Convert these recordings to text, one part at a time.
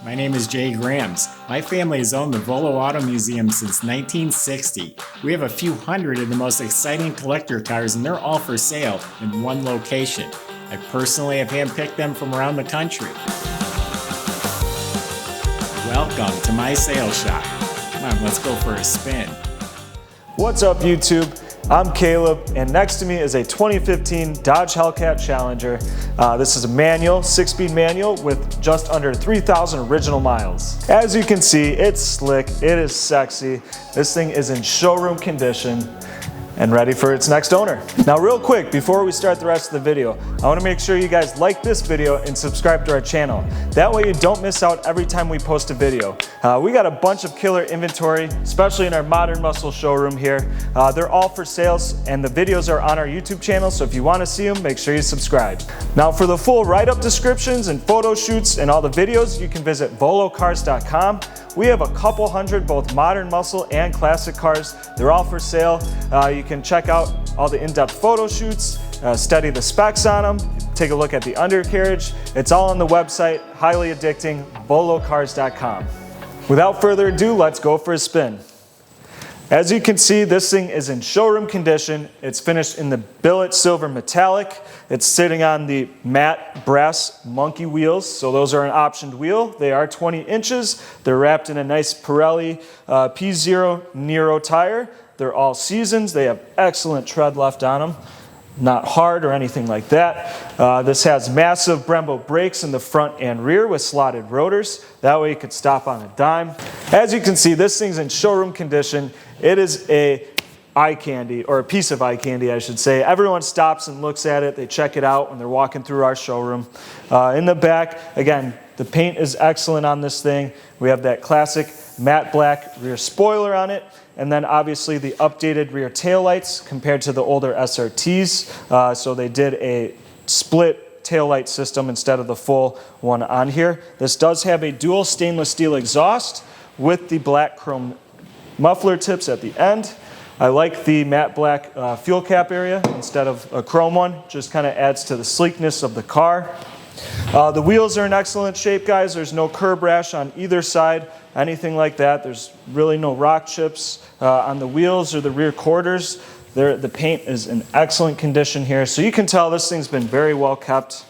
My name is Jay Grams. My family has owned the Volo Auto Museum since 1960. We have a few hundred of the most exciting collector cars, and they're all for sale in one location. I personally have handpicked them from around the country. Welcome to my sales shop. Come on, let's go for a spin. What's up, YouTube? I'm Caleb, and next to me is a 2015 Dodge Hellcat Challenger. This is a manual, 6-speed manual with just under 3,000 original miles. As you can see, it's slick, it is sexy. This thing is in showroom condition and ready for its next owner. Now real quick, before we start the rest of the video, I want to make sure you guys like this video and subscribe to our channel. That way you don't miss out every time we post a video. We got a bunch of killer inventory, especially in our Modern Muscle showroom here. They're all for sales, and the videos are on our YouTube channel, so if you want to see them, make sure you subscribe. Now for the full write-up descriptions and photo shoots and all the videos, you can visit volocars.com. We have a couple hundred both Modern Muscle and classic cars. They're all for sale. You can check out all the in-depth photo shoots, study the specs on them, take a look at the undercarriage. It's all on the website, highly addicting, volocars.com. Without further ado, let's go for a spin. As you can see, this thing is in showroom condition. It's finished in the Billet Silver metallic. It's sitting on the matte brass monkey wheels, so those are an optioned wheel. They are 20 inches. They're wrapped in a nice Pirelli P0 Nero tire. They're all seasons. They have excellent tread left on them. Not hard or anything like that. This has massive Brembo brakes in the front and rear with slotted rotors. That way you could stop on a dime. As you can see, this thing's in showroom condition. It is a eye candy, or a piece of eye candy, I should say. Everyone stops and looks at it. They check it out when they're walking through our showroom. In the back, again, the paint is excellent on this thing. We have that classic matte black rear spoiler on it. And then obviously the updated rear taillights compared to the older SRTs. So they did a split taillight system instead of the full one on here. This does have a dual stainless steel exhaust with the black chrome muffler tips at the end. I like the matte black fuel cap area instead of a chrome one. Just kind of adds to the sleekness of the car. The wheels are in excellent shape, guys. There's no curb rash on either side, anything like that. There's really no rock chips on the wheels or the rear quarters. The paint is in excellent condition here, so you can tell this thing's been very well kept.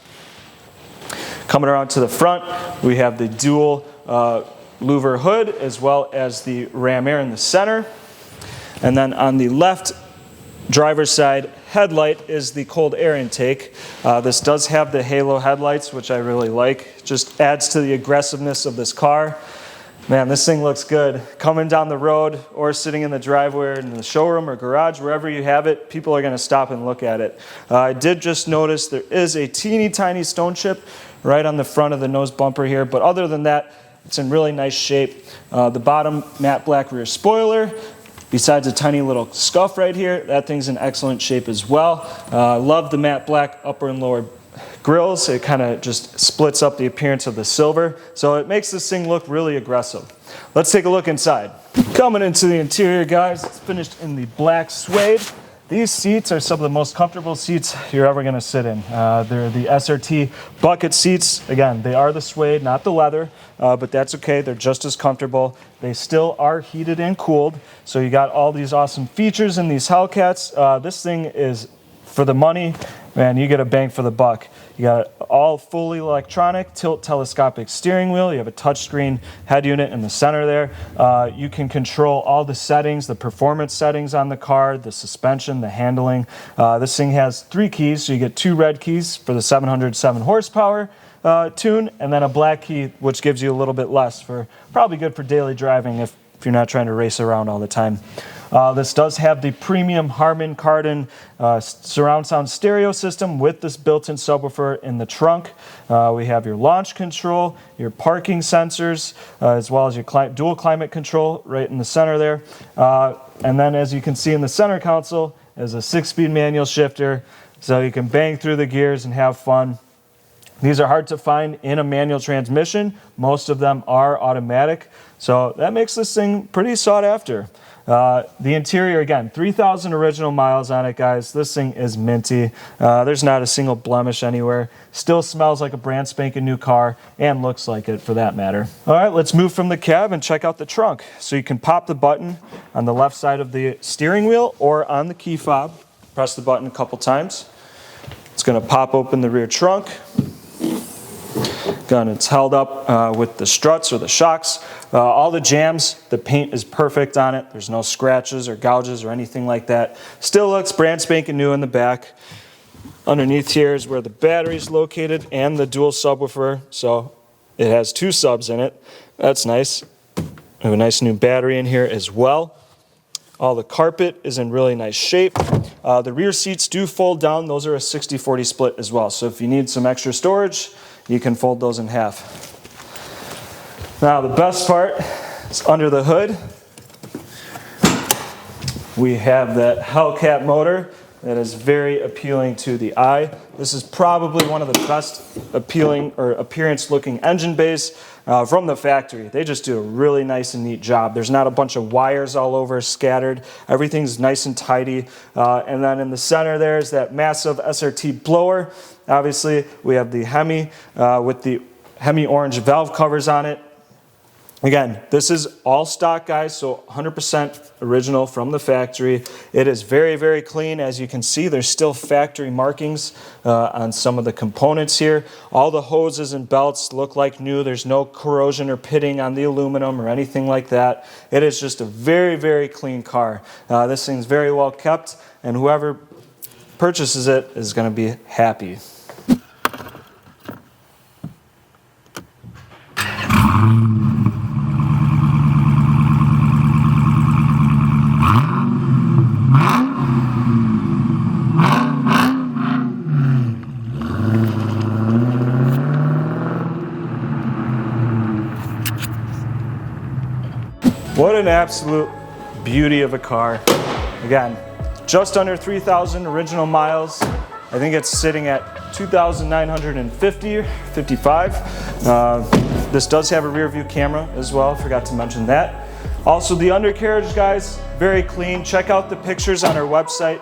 Coming around to the front, we have the dual louver hood as well as the ram air in the center. And then on the left driver's side headlight is the cold air intake. This does have the halo headlights, which I really like. Just adds to the aggressiveness of this car. Man, this thing looks good. Coming down the road or sitting in the driveway or in the showroom or garage, wherever you have it, people are going to stop and look at it. I did just notice there is a teeny tiny stone chip right on the front of the nose bumper here, but other than that, it's in really nice shape. The bottom matte black rear spoiler, besides a tiny little scuff right here, that thing's in excellent shape as well. Love the matte black upper and lower grills. It kind of just splits up the appearance of the silver, so it makes this thing look really aggressive. Let's take a look inside. Coming into the interior, guys, it's finished in the black suede. These seats are some of the most comfortable seats you're ever going to sit in. They're the SRT bucket seats. Again, they are the suede, not the leather, but that's okay. They're just as comfortable. They still are heated and cooled, so you got all these awesome features in these Hellcats. This thing is, for the money, man, you get a bang for the buck. You got all fully electronic tilt telescopic steering wheel. You have a touchscreen head unit in the center there. You can control all the settings, the performance settings on the car, the suspension, the handling. This thing has 3 keys, so you get 2 red keys for the 707 horsepower tune, and then a black key, which gives you a little bit less, for probably good for daily driving if you're not trying to race around all the time. This does have the premium Harman Kardon surround sound stereo system with this built-in subwoofer in the trunk. We have your launch control, your parking sensors, as well as your dual climate control right in the center there. And then, as you can see in the center console, is a 6-speed manual shifter, so you can bang through the gears and have fun. These are hard to find in a manual transmission. Most of them are automatic, so that makes this thing pretty sought after. The interior, again, 3,000 original miles on it, guys. This thing is minty. There's not a single blemish anywhere. Still smells like a brand spanking new car, and looks like it for that matter. All right, let's move from the cab and check out the trunk. So you can pop the button on the left side of the steering wheel or on the key fob. Press the button a couple times. It's going to pop open the rear trunk. Again, it's held up with the struts or the shocks. All the jams, the paint is perfect on it. There's no scratches or gouges or anything like that. Still looks brand spanking new in the back. Underneath here is where the battery is located and the dual subwoofer. So it has 2 subs in it. That's nice. We have a nice new battery in here as well. All the carpet is in really nice shape. The rear seats do fold down. Those are a 60-40 split as well. So if you need some extra storage, you can fold those in half. Now the best part is under the hood. We have that Hellcat motor that is very appealing to the eye. This is probably one of the best appealing or appearance looking engine bays from the factory. They just do a really nice and neat job. There's not a bunch of wires all over scattered. Everything's nice and tidy. And then in the center there's that massive SRT blower. Obviously we have the Hemi with the Hemi orange valve covers on it. Again, this is all stock, guys, so 100% original from the factory. It is very, very clean. As you can see, there's still factory markings on some of the components here. All the hoses and belts look like new. There's no corrosion or pitting on the aluminum or anything like that. It is just a very, very clean car. This thing's very well kept, and whoever purchases it is going to be happy. What an absolute beauty of a car. Again, just under 3,000 original miles. I think it's sitting at 2,950, 55. This does have a rear view camera as well, forgot to mention that. Also the undercarriage, guys, very clean. Check out the pictures on our website.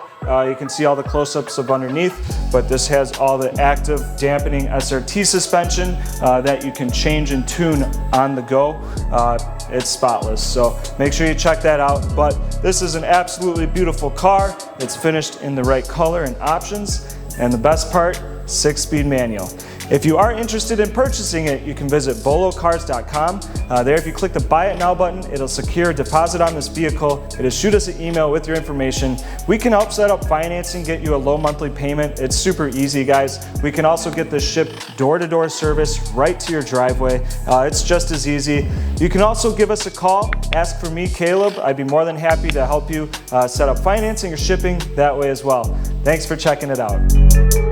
You can see all the close-ups of underneath, but this has all the active dampening SRT suspension that you can change and tune on the go. It's spotless, so make sure you check that out. But this is an absolutely beautiful car. It's finished in the right color and options, and the best part, 6-speed manual. If you are interested in purchasing it, you can visit volocars.com. There, if you click the Buy It Now button, it'll secure a deposit on this vehicle. It'll shoot us an email with your information. We can help set up financing, get you a low monthly payment. It's super easy, guys. We can also get this shipped door-to-door service right to your driveway. It's just as easy. You can also give us a call, ask for me, Caleb. I'd be more than happy to help you set up financing or shipping that way as well. Thanks for checking it out.